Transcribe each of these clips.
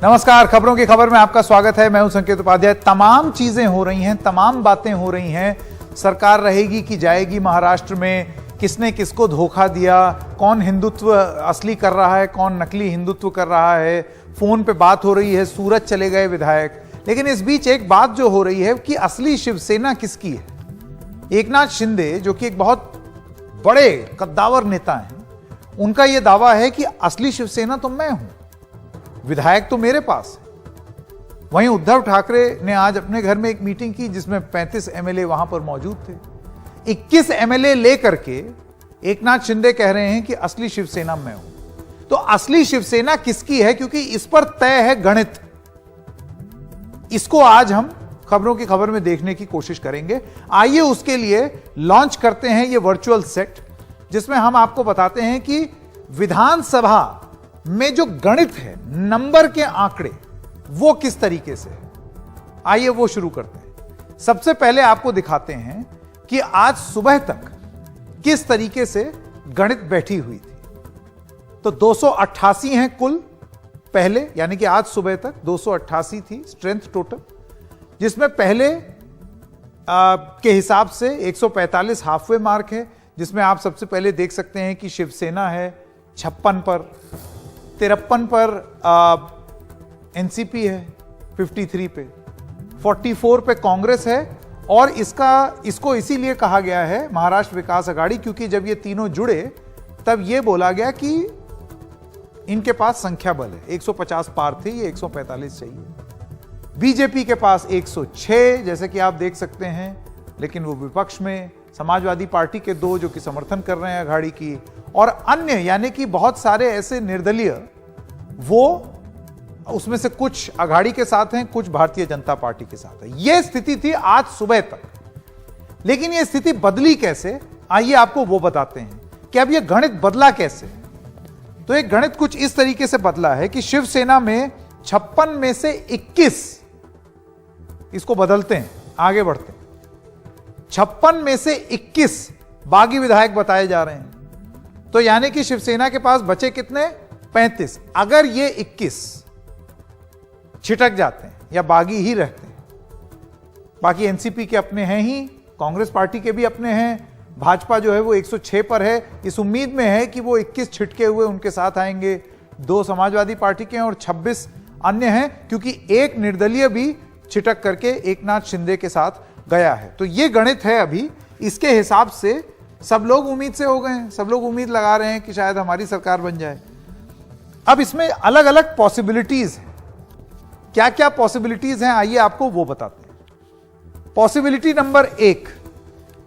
नमस्कार, खबरों की खबर में आपका स्वागत है। मैं हूं संकेत उपाध्याय। तमाम चीजें हो रही हैं, तमाम बातें हो रही हैं। सरकार रहेगी कि जाएगी महाराष्ट्र में, किसने किसको धोखा दिया, कौन हिंदुत्व असली कर रहा है, कौन नकली हिंदुत्व कर रहा है, फोन पे बात हो रही है, सूरत चले गए विधायक। लेकिन इस बीच एक बात जो हो रही है कि असली शिवसेना किसकी है। एकनाथ शिंदे जो कि एक बहुत बड़े कद्दावर नेता हैं, उनका यह दावा है कि असली शिवसेना तो मैं हूं, विधायक तो मेरे पास है। वहीं उद्धव ठाकरे ने आज अपने घर में एक मीटिंग की जिसमें 35 एमएलए वहां पर मौजूद थे। 21 एमएलए लेकर के एकनाथ शिंदे कह रहे हैं कि असली शिवसेना मैं हूं। तो असली शिवसेना किसकी है, क्योंकि इस पर तय है गणित। इसको आज हम खबरों की खबर में देखने की कोशिश करेंगे। आइए उसके लिए लॉन्च करते हैं ये वर्चुअल सेट, जिसमें हम आपको बताते हैं कि विधानसभा में जो गणित है, नंबर के आंकड़े, वो किस तरीके से है। आइए वो शुरू करते हैं। सबसे पहले आपको दिखाते हैं कि आज सुबह तक किस तरीके से गणित बैठी हुई थी। तो 288 हैं कुल पहले, यानी कि आज सुबह तक 288 थी स्ट्रेंथ टोटल, जिसमें पहले के हिसाब से 145 हाफवे मार्क है, जिसमें आप सबसे पहले देख सकते हैं कि शिवसेना है 56 पर, 53 पर एनसीपी है 53 पे, 44 पे कांग्रेस है। और इसको इसीलिए कहा गया है महाराष्ट्र विकास आघाड़ी, क्योंकि जब ये तीनों जुड़े तब ये बोला गया कि इनके पास संख्या बल है। 150 पार थे, ये 145 चाहिए। बीजेपी के पास 106, जैसे कि आप देख सकते हैं, लेकिन वो विपक्ष में। समाजवादी पार्टी के 2 जो कि समर्थन कर रहे हैं आघाड़ी की, और अन्य यानी कि बहुत सारे ऐसे निर्दलीय, वो उसमें से कुछ आघाड़ी के साथ हैं, कुछ भारतीय जनता पार्टी के साथ है। यह स्थिति थी आज सुबह तक। लेकिन यह स्थिति बदली कैसे, आइए आपको वो बताते हैं कि अब यह गणित बदला कैसे। तो एक गणित कुछ इस तरीके से बदला है कि शिवसेना में 56 में से 21, इसको बदलते हैं, आगे बढ़ते हैं। 56 में से 21 बागी विधायक बताए जा रहे हैं। तो यानी कि शिवसेना के पास बचे कितने, 35। अगर ये 21 छिटक जाते हैं या बागी ही रहते हैं, बाकी एनसीपी के अपने हैं ही, कांग्रेस पार्टी के भी अपने हैं, भाजपा जो है वो 106 पर है, इस उम्मीद में है कि वो 21 छिटके हुए उनके साथ आएंगे। 2 समाजवादी पार्टी के हैं और 26 अन्य हैं, क्योंकि एक निर्दलीय भी छिटक करके एकनाथ शिंदे के साथ गया है। तो ये गणित है अभी। इसके हिसाब से सब लोग उम्मीद से हो गए हैं, सब लोग उम्मीद लगा रहे हैं कि शायद हमारी सरकार बन जाए। अब इसमें अलग अलग पॉसिबिलिटीज हैं। क्या क्या पॉसिबिलिटीज हैं, आइए आपको वो बताते हैं। पॉसिबिलिटी नंबर 1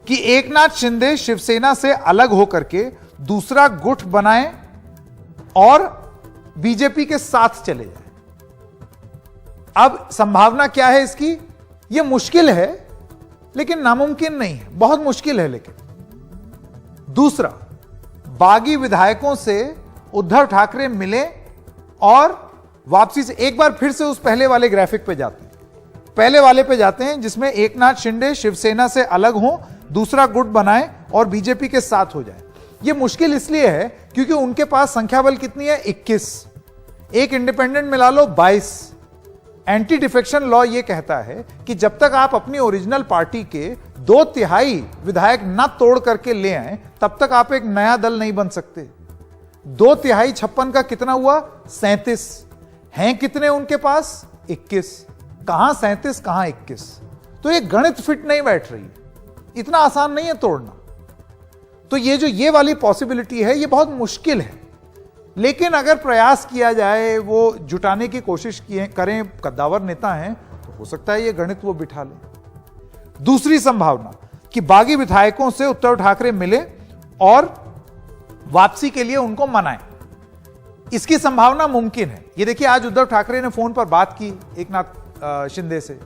कि एकनाथ शिंदे शिवसेना से अलग होकर के दूसरा गुट बनाएं और बीजेपी के साथ चले जाएं। अब संभावना क्या है इसकी, यह मुश्किल है लेकिन नामुमकिन नहीं है, बहुत मुश्किल है। लेकिन दूसरा, बागी विधायकों से उद्धव ठाकरे मिले और वापसी से एक बार फिर से उस पहले वाले ग्राफिक पे जाते हैं, पहले वाले पे जाते हैं, जिसमें एकनाथ शिंदे शिवसेना से अलग हों, दूसरा गुट बनाएं और बीजेपी के साथ हो जाए। यह मुश्किल इसलिए है क्योंकि उनके पास संख्या बल कितनी है, 21, एक इंडिपेंडेंट मिला लो 22। एंटी डिफेक्शन लॉ यह कहता है कि जब तक आप अपनी ओरिजिनल पार्टी के 2/3 विधायक ना तोड़ करके ले आए, तब तक आप एक नया दल नहीं बन सकते। 2/3 56 का कितना हुआ, 37 हैं। कितने उनके पास, 21। कहां 37 कहां 21। तो ये गणित फिट नहीं बैठ रही, इतना आसान नहीं है तोड़ना। तो ये वाली पॉसिबिलिटी है, ये बहुत मुश्किल है। लेकिन अगर प्रयास किया जाए, वो जुटाने की कोशिश करें, कद्दावर नेता हैं, तो हो सकता है ये गणित वो बिठा ले। दूसरी संभावना कि बागी विधायकों से उद्धव ठाकरे मिले और वापसी के लिए उनको मनाएं, इसकी संभावना मुमकिन है। ये देखिए, आज उद्धव ठाकरे ने फोन पर बात की एकनाथ शिंदे से।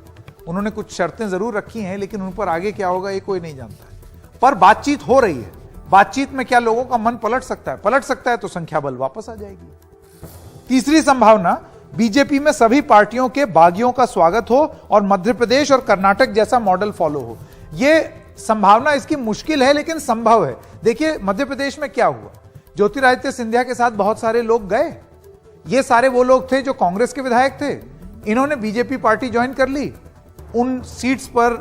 उन्होंने कुछ शर्तें जरूर रखी हैं, लेकिन उन पर आगे क्या होगा ये कोई नहीं जानता है। पर बातचीत हो रही है। बातचीत में क्या लोगों का मन पलट सकता है, पलट सकता है तो संख्या बल वापस आ जाएगी। तीसरी संभावना, बीजेपी में सभी पार्टियों के बागियों का स्वागत हो और मध्य प्रदेश और कर्नाटक जैसा मॉडल फॉलो हो। यह संभावना इसकी मुश्किल है लेकिन संभव है। देखिए मध्य प्रदेश में क्या हुआ, ज्योतिरादित्य सिंधिया के साथ बहुत सारे लोग गए, ये सारे वो लोग थे जो कांग्रेस के विधायक थे, इन्होंने बीजेपी पार्टी ज्वाइन कर ली, उन सीट्स पर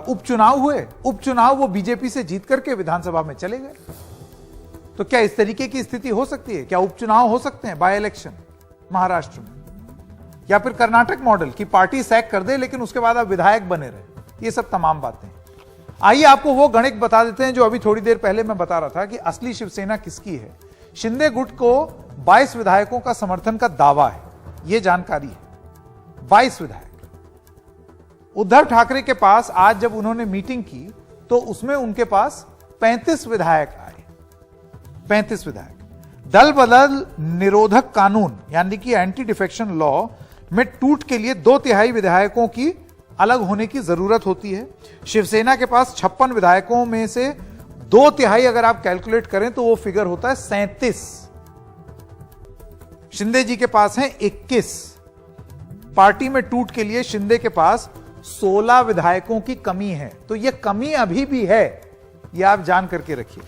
उपचुनाव हुए, उपचुनाव वो बीजेपी से जीत करके विधानसभा में चले गए। तो क्या इस तरीके की स्थिति हो सकती है? क्या उपचुनाव हो सकते हैं बाय इलेक्शन महाराष्ट्र में? या फिर कर्नाटक मॉडल की पार्टी सैक कर दे लेकिन उसके बाद आप विधायक बने रहे? ये सब तमाम बातें। आइए आपको वो गणित बता देते हैं जो अभी थोड़ी देर पहले मैं बता रहा था कि असली शिवसेना किसकी है। शिंदे गुट को 22 विधायकों का समर्थन का दावा है, यह जानकारी है। 22 विधायक। उद्धव ठाकरे के पास आज जब उन्होंने मीटिंग की तो उसमें उनके पास 35 विधायक आए। 35 विधायक। दल बदल निरोधक कानून यानी कि एंटी डिफेक्शन लॉ में टूट के लिए 2/3 विधायकों की अलग होने की जरूरत होती है। शिवसेना के पास 56 विधायकों में से 2/3 अगर आप कैलकुलेट करें तो वो फिगर होता है 37। शिंदे जी के पास है 21। पार्टी में टूट के लिए शिंदे के पास 16 विधायकों की कमी है। तो यह कमी अभी भी है, यह आप जान करके रखिए।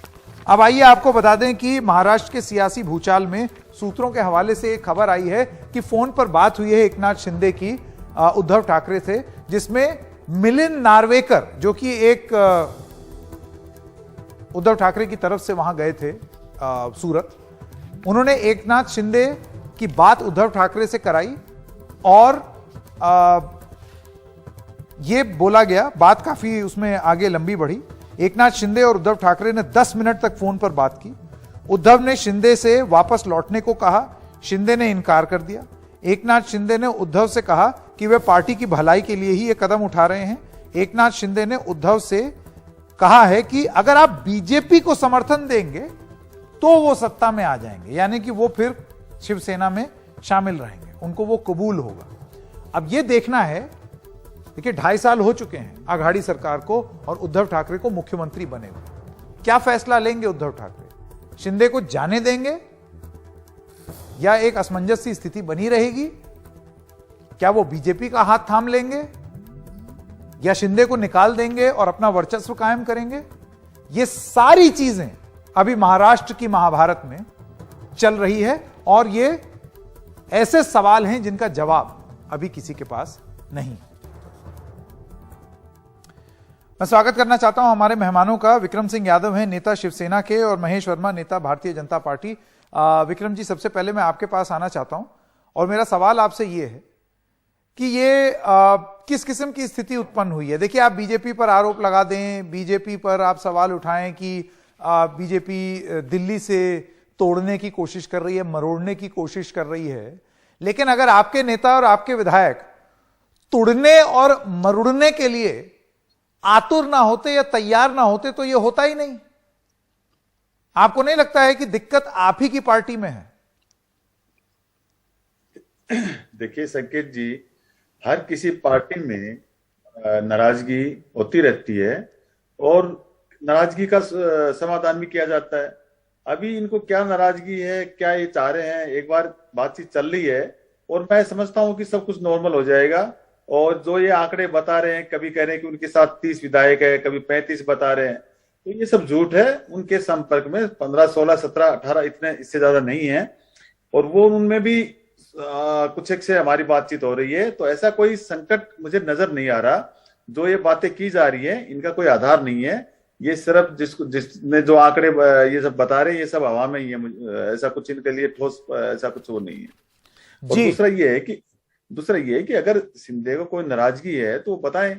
अब आइए आपको बता दें कि महाराष्ट्र के सियासी भूचाल में सूत्रों के हवाले से एक खबर आई है कि फोन पर बात हुई है एकनाथ शिंदे की उद्धव ठाकरे से, जिसमें मिलिंद नार्वेकर जो कि एक उद्धव ठाकरे की तरफ से वहां गए थे सूरत, उन्होंने एकनाथ शिंदे की बात उद्धव ठाकरे से कराई और यह बोला गया, बात काफी उसमें आगे लंबी बढ़ी। एकनाथ शिंदे और उद्धव ठाकरे ने 10 मिनट तक फोन पर बात की। उद्धव ने शिंदे से वापस लौटने को कहा, शिंदे ने इनकार कर दिया। एकनाथ शिंदे ने उद्धव से कहा कि वे पार्टी की भलाई के लिए ही ये कदम उठा रहे हैं। एकनाथ शिंदे ने उद्धव से कहा है कि अगर आप बीजेपी को समर्थन देंगे तो वो सत्ता में आ जाएंगे, यानी कि वो फिर शिवसेना में शामिल रहेंगे, उनको वो कबूल होगा। अब ये देखना है, देखिए 2.5 साल हो चुके हैं आघाड़ी सरकार को और उद्धव ठाकरे को मुख्यमंत्री बने हुए। क्या फैसला लेंगे उद्धव ठाकरे? शिंदे को जाने देंगे या एक असमंजस सी स्थिति बनी रहेगी? क्या वो बीजेपी का हाथ थाम लेंगे या शिंदे को निकाल देंगे और अपना वर्चस्व कायम करेंगे? ये सारी चीजें अभी महाराष्ट्र की महाभारत में चल रही है और ये ऐसे सवाल हैं जिनका जवाब अभी किसी के पास नहीं। मैं स्वागत करना चाहता हूं हमारे मेहमानों का। विक्रम सिंह यादव हैं, नेता शिवसेना के, और महेश वर्मा, नेता भारतीय जनता पार्टी। विक्रम जी, सबसे पहले मैं आपके पास आना चाहता हूं और मेरा सवाल आपसे यह है कि ये किस किस्म की स्थिति उत्पन्न हुई है? देखिए, आप बीजेपी पर आरोप लगा दें, बीजेपी पर आप सवाल उठाएं कि बीजेपी दिल्ली से तोड़ने की कोशिश कर रही है, मरोड़ने की कोशिश कर रही है, लेकिन अगर आपके नेता और आपके विधायक तोड़ने और मरोड़ने के लिए आतुर ना होते या तैयार ना होते तो यह होता ही नहीं। आपको नहीं लगता है कि दिक्कत आप ही की पार्टी में है? देखिए संकेत जी, हर किसी पार्टी में नाराजगी होती रहती है और नाराजगी का समाधान भी किया जाता है। अभी इनको क्या नाराजगी है, क्या ये चाह रहे हैं? एक बार बातचीत चल रही है और मैं समझता हूं कि सब कुछ नॉर्मल हो जाएगा। और जो ये आंकड़े बता रहे हैं, कभी कह रहे हैं कि उनके साथ 30 विधायक है, कभी 35 बता रहे हैं, तो ये सब झूठ है। उनके संपर्क में 15, 16, 17, 18 इतने, इससे ज्यादा नहीं है। और वो उनमें भी कुछ एक से हमारी बातचीत हो रही है। तो ऐसा कोई संकट मुझे नजर नहीं आ रहा। जो ये बातें की जा रही है इनका कोई आधार नहीं है। ये सिर्फ जिसने जो आंकड़े ये सब बता रहे हैं, ये सब हवा में ही है। ऐसा कुछ इनके लिए ठोस ऐसा कुछ वो नहीं है। और दूसरा ये है कि अगर शिंदे को कोई नाराजगी है तो बताएं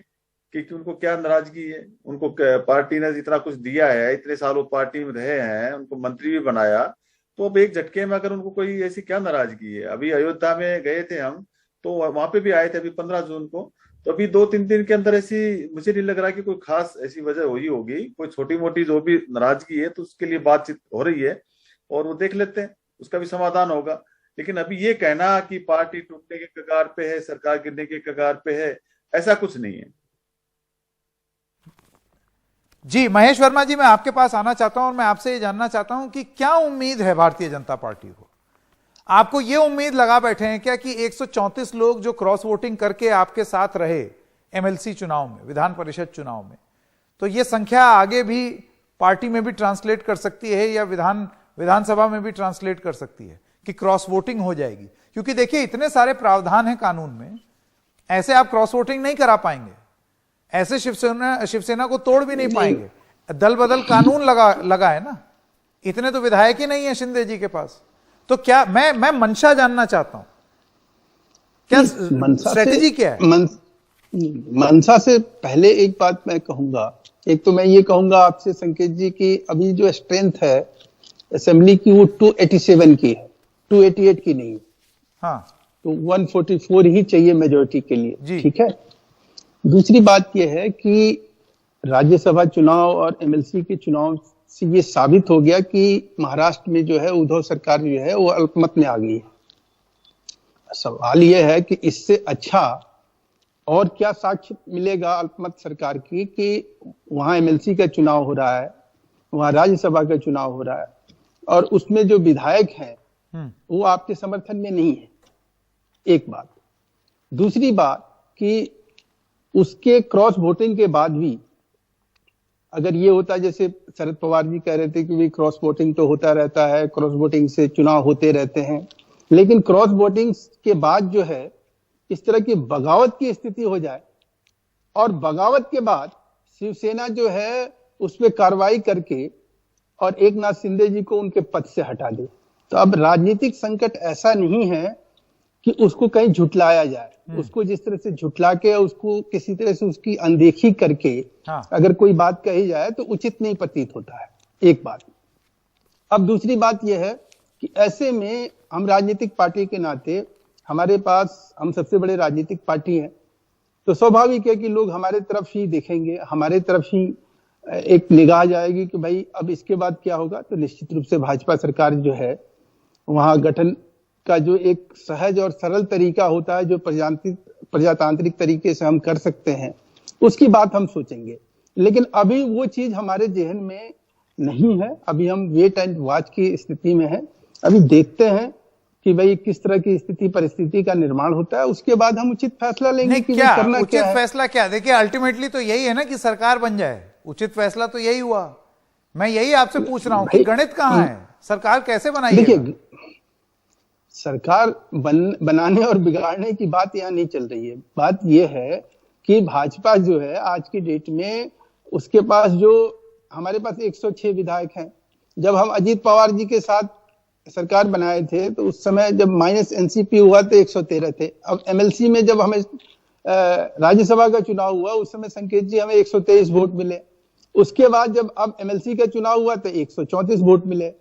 कि उनको क्या नाराजगी है। उनको पार्टी ने इतना कुछ दिया है, इतने साल वो पार्टी में रहे हैं, उनको मंत्री भी बनाया, तो अब एक झटके में अगर उनको कोई ऐसी क्या नाराजगी है? अभी अयोध्या में गए थे हम, तो वहां पे भी आए थे अभी 15 जून को। तो अभी 2-3 दिन के अंदर ऐसी मुझे नहीं लग रहा कि कोई खास ऐसी वजह हुई होगी। कोई छोटी मोटी जो भी नाराजगी है तो उसके लिए बातचीत हो रही है और वो देख लेते हैं, उसका भी समाधान होगा। लेकिन अभी ये कहना कि पार्टी टूटने के कगार पे है, सरकार गिरने के कगार पे है, ऐसा कुछ नहीं है। जी महेश वर्मा जी, मैं आपके पास आना चाहता हूं और मैं आपसे ये जानना चाहता हूं कि क्या उम्मीद है भारतीय जनता पार्टी को? आपको ये उम्मीद लगा बैठे हैं क्या कि 134 लोग जो क्रॉस वोटिंग करके आपके साथ रहे एमएलसी चुनाव में, विधान परिषद चुनाव में, तो ये संख्या आगे भी पार्टी में भी ट्रांसलेट कर सकती है या विधानसभा में भी ट्रांसलेट कर सकती है कि क्रॉस वोटिंग हो जाएगी? क्योंकि देखिए इतने सारे प्रावधान हैं कानून में, ऐसे आप क्रॉस वोटिंग नहीं करा पाएंगे, ऐसे शिवसेना को तोड़ भी नहीं पाएंगे। दल बदल कानून लगा है ना, इतने तो विधायक ही नहीं है शिंदे जी के पास। तो क्या मैं मंशा जानना चाहता हूं, क्या स्ट्रेटेजी क्या है? मंशा से पहले एक बात मैं कहूंगा, एक तो मैं ये कहूंगा आपसे संकेत जी की अभी जो स्ट्रेंथ है असेंबली की वो 287 की है, 288 की नहीं है। हाँ, तो 144 ही चाहिए मेजोरिटी के लिए, ठीक है। दूसरी बात यह है कि राज्यसभा चुनाव और एमएलसी के चुनाव से ये साबित हो गया कि महाराष्ट्र में जो है उद्धव सरकार जो है वो अल्पमत में आ गई है। सवाल यह है कि इससे अच्छा और क्या साक्ष्य मिलेगा अल्पमत सरकार की कि वहां एमएलसी का चुनाव हो रहा है, वहां राज्यसभा का चुनाव हो रहा है और उसमें जो विधायक हैं वो आपके समर्थन में नहीं है, एक बात। दूसरी बात कि उसके क्रॉस वोटिंग के बाद भी अगर ये होता जैसे शरद पवार जी कह रहे थे कि भाई क्रॉस वोटिंग तो होता रहता है, क्रॉस वोटिंग से चुनाव होते रहते हैं, लेकिन क्रॉस वोटिंग के बाद जो है इस तरह की बगावत की स्थिति हो जाए और बगावत के बाद शिवसेना जो है उस पर कार्रवाई करके और एकनाथ शिंदे जी को उनके पद से हटा दे, तो अब राजनीतिक संकट ऐसा नहीं है कि उसको कहीं झुटलाया जाए। उसको जिस तरह से झुटला के उसको किसी तरह से उसकी अनदेखी करके अगर कोई बात कही जाए तो उचित नहीं प्रतीत होता है, एक बात। अब दूसरी बात यह है कि ऐसे में हम राजनीतिक पार्टी के नाते हमारे पास, हम सबसे बड़े राजनीतिक पार्टी हैं, तो स्वाभाविक है कि लोग हमारे तरफ ही देखेंगे, हमारे तरफ ही एक निगाह जाएगी कि भाई अब इसके बाद क्या होगा। तो निश्चित रूप से भाजपा सरकार जो है वहां गठन का जो एक सहज और सरल तरीका होता है जो प्रजातांत्रिक तरीके से हम कर सकते हैं, उसकी बात हम सोचेंगे। लेकिन अभी वो चीज हमारे जहन में नहीं है, अभी हम वेट एंड वॉच की स्थिति में है। अभी देखते हैं कि भाई किस तरह की स्थिति परिस्थिति का निर्माण होता है, उसके बाद हम उचित फैसला लेंगे कि क्या करना उचित क्या है। फैसला क्या? देखिए अल्टीमेटली तो यही है ना कि सरकार बन जाए, उचित फैसला तो यही हुआ। मैं यही आपसे पूछ रहा हूं कि गणित कहां है, सरकार कैसे बनाइएगा? देखिए सरकार बनाने और बिगाड़ने की बात यहाँ नहीं चल रही है। बात यह है कि भाजपा जो है आज की डेट में उसके पास जो हमारे पास 106 विधायक हैं। जब हम अजीत पवार जी के साथ सरकार बनाए थे तो उस समय जब माइनस एनसीपी हुआ तो 113 थे। अब एमएलसी में जब हमें राज्यसभा का चुनाव हुआ उस समय संकेत जी हमें 123 वोट मिले। उसके बाद जब अब एमएलसी का चुनाव हुआ तो 134 वोट मिले।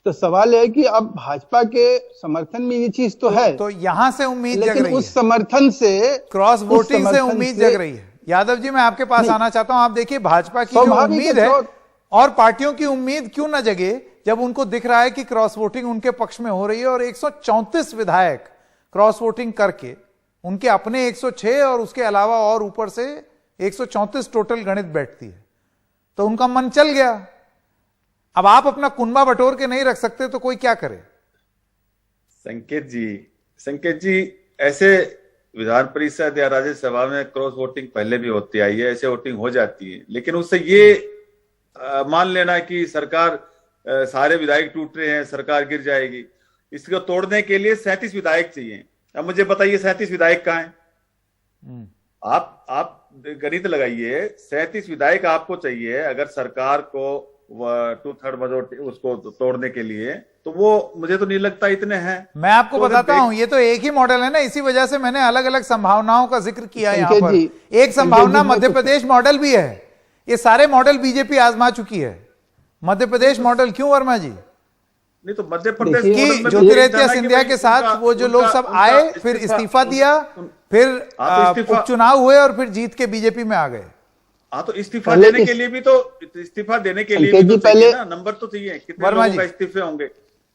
तो सवाल है कि अब भाजपा के समर्थन में ये चीज तो है, तो यहां से उम्मीद जग रही है, लेकिन उस समर्थन से, क्रॉस वोटिंग से उम्मीद जग रही है। यादव जी मैं आपके पास आना चाहता हूं। आप देखिए भाजपा की जो उम्मीद है और पार्टियों की उम्मीद क्यों ना जगे जब उनको दिख रहा है कि क्रॉस वोटिंग उनके पक्ष में हो रही है और 134 विधायक क्रॉस वोटिंग करके उनके अपने 106 और उसके अलावा और ऊपर से 134 टोटल गणित बैठती है, तो उनका मन चल गया। अब आप अपना कुनबा बटोर के नहीं रख सकते तो कोई क्या करे? संकेत जी ऐसे विधान परिषद या राज्यसभा में क्रॉस वोटिंग पहले भी होती आई है, ऐसे वोटिंग हो जाती है, लेकिन उससे ये मान लेना कि सरकार सारे विधायक टूट रहे हैं, सरकार गिर जाएगी, इसको तोड़ने के लिए 37 विधायक चाहिए। अब मुझे बताइए 37 विधायक कहां हैं? आप गणित लगाइए, 37 विधायक आपको चाहिए अगर सरकार को 2/3 मेजॉरिटी उसको तोड़ने के लिए, तो वो मुझे तो नहीं लगता इतने हैं। मैं आपको बताता हूं, ये तो एक ही मॉडल है ना, इसी वजह से मैंने अलग अलग संभावनाओं का जिक्र किया यहाँ पर। एक संभावना मध्य प्रदेश मॉडल भी है। ये सारे मॉडल बीजेपी आजमा चुकी है। मध्य प्रदेश मॉडल क्यों वर्मा जी? नहीं तो मध्य प्रदेश की ज्योतिरादित्य सिंधिया के साथ वो जो लोग सब आए, फिर इस्तीफा दिया, फिर उपचुनाव हुए और फिर जीत के बीजेपी में आ गए। हाँ तो इस्तीफा देने के लिए भी तो पहले ना नंबर तो चाहिए, कितने लोगों का इस्तीफे होंगे,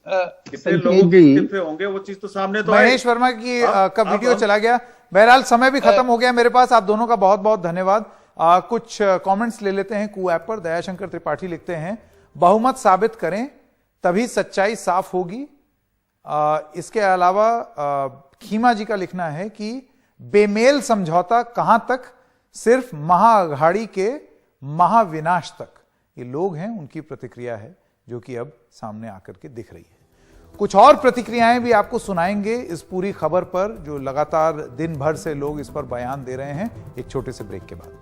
कितने लोगों के इस्तीफे होंगे, वो चीज तो सामने तो महेश वर्मा की का वीडियो चला गया। बहरहाल समय भी खत्म हो गया मेरे पास। आप दोनों का बहुत बहुत धन्यवाद। कुछ कमेंट्स ले लेते हैं कू ऐप पर। दयाशंकर त्रिपाठी लिखते हैं, बहुमत साबित करें तभी सच्चाई साफ होगी। इसके अलावा खीमा जी का लिखना है कि बेमेल समझौता कहां तक, सिर्फ महाअघाड़ी के महाविनाश तक। ये लोग हैं, उनकी प्रतिक्रिया है जो कि अब सामने आकर के दिख रही है। कुछ और प्रतिक्रियाएं भी आपको सुनाएंगे इस पूरी खबर पर, जो लगातार दिन भर से लोग इस पर बयान दे रहे हैं, एक छोटे से ब्रेक के बाद।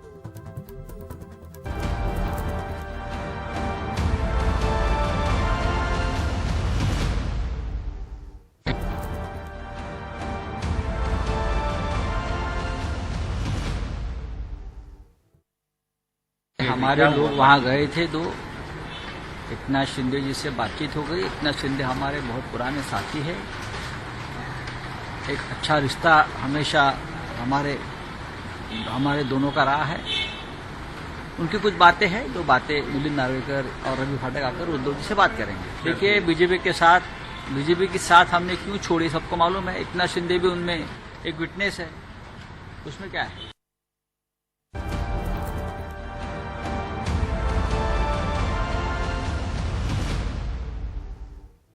हमारे लोग वहाँ गए थे, दो एकनाथ शिंदे जी से बातचीत हो गई। एकनाथ शिंदे हमारे बहुत पुराने साथी हैं, एक अच्छा रिश्ता हमेशा हमारे दोनों का रहा है। उनकी कुछ बातें हैं, जो बातें मिलिंद नार्वेकर और रवि फाटक आकर उद्धव जी से बात करेंगे। देखिए, बीजेपी के साथ हमने क्यों छोड़ी सबको मालूम है। एकनाथ शिंदे भी उनमें एक विटनेस है, उसमें क्या है।